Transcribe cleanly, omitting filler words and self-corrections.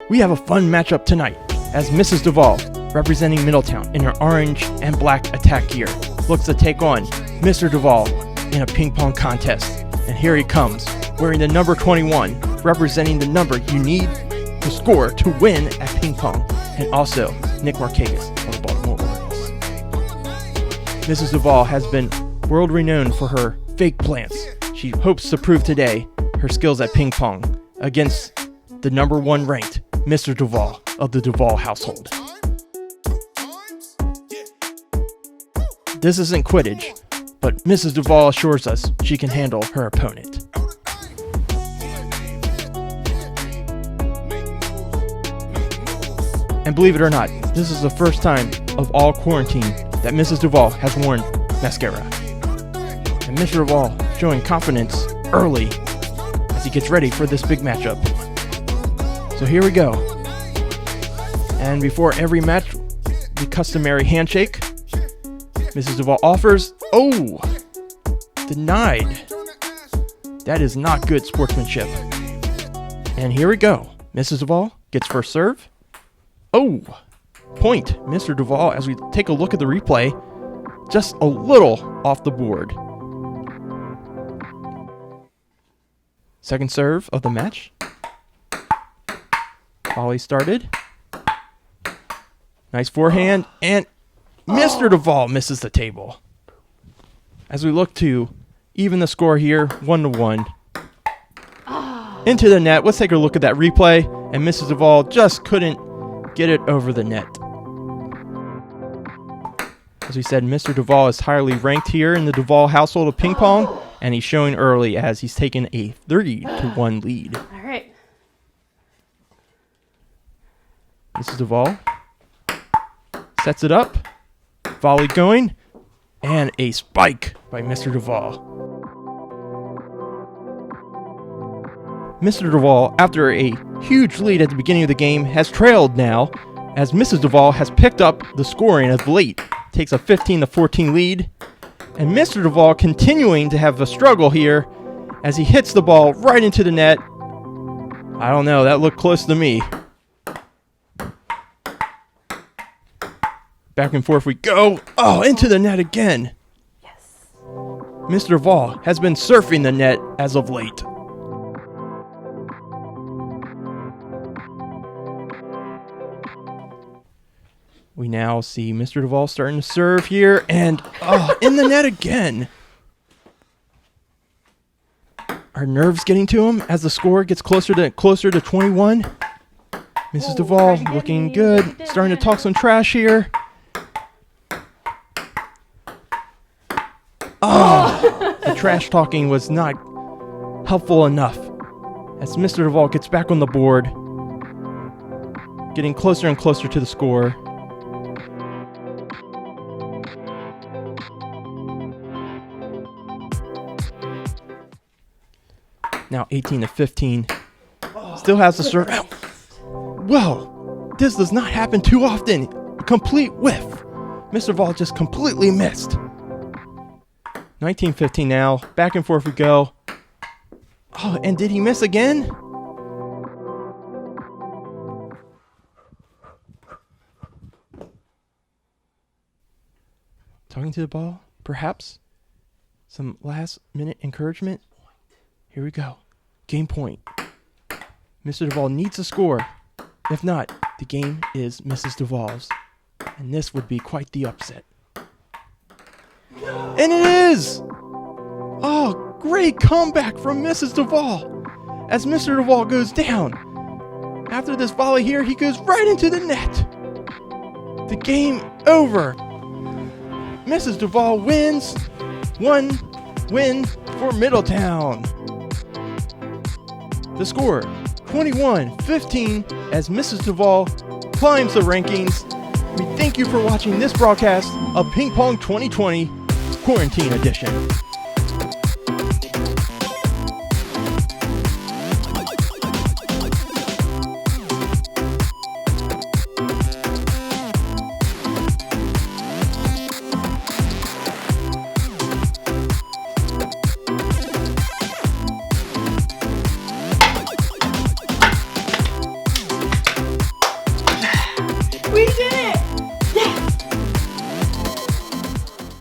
We have a fun matchup tonight as Mrs. Duvall, representing Middletown in her orange and black attack gear, looks to take on Mr. Duvall in a ping pong contest. And here he comes, wearing the number 21, representing the number you need to score to win at ping pong, and also Nick Markakis of the Baltimore Orioles. Mrs. Duvall has been world renowned for her fake plants. She hopes to prove today her skills at ping pong against the number 1 ranked Mr. Duvall of the Duvall household. This isn't Quidditch, but Mrs. Duvall assures us she can handle her opponent. And believe it or not, this is the first time of all quarantine that Mrs. Duvall has worn mascara. And Mr. Duvall showing confidence early as he gets ready for this big matchup. So here we go. And before every match, the customary handshake. Mrs. Duvall offers. Oh! Denied. That is not good sportsmanship. And here we go. Mrs. Duvall gets first serve. Oh! Point. Mr. Duvall, as we take a look at the replay, just a little off the board. Second serve of the match. Volley started. Nice forehand, and Mr. Duvall misses the table. As we look to even the score here, 1-1. Into the net. Let's take a look at that replay, and Mrs. Duvall just couldn't get it over the net. As we said, Mr. Duvall is highly ranked here in the Duvall household of ping pong, and he's showing early as he's taken a 3-1 lead. All right. Mrs. Duvall sets it up. Volley going. And a spike by Mr. Duvall. Mr. Duvall, after a huge lead at the beginning of the game, has trailed now as Mrs. Duvall has picked up the scoring of late. Takes a 15-14 lead. And Mr. Duvall continuing to have a struggle here as he hits the ball right into the net. I don't know, that looked close to me. Back and forth we go. Oh, into the net again. Yes. Mr. Duvall has been surfing the net as of late. We now see Mr. Duvall starting to serve here, and in the net again. Are nerves getting to him as the score gets closer to 21? Mrs. Duvall looking good, starting to talk some trash here. The trash talking was not helpful enough as Mr. Duvall gets back on the board, getting closer and closer to the score. Now 18-15. Still has the serve. Well, this does not happen too often. A complete whiff. Mr. Duvall just completely missed. 19-15 now. Back and forth we go. Oh, and did he miss again? Talking to the ball, perhaps? Some last minute encouragement? Here we go. Game point. Mr. Duvall needs a score. If not, the game is Mrs. Duvall's. And this would be quite the upset. And it is! Oh, great comeback from Mrs. Duvall as Mr. Duvall goes down. After this volley here, he goes right into the net. The game over. Mrs. Duvall wins. 1 win for Middletown. The score, 21-15 as Mrs. Duvall climbs the rankings. We thank you for watching this broadcast of Ping Pong 2020 Quarantine Edition.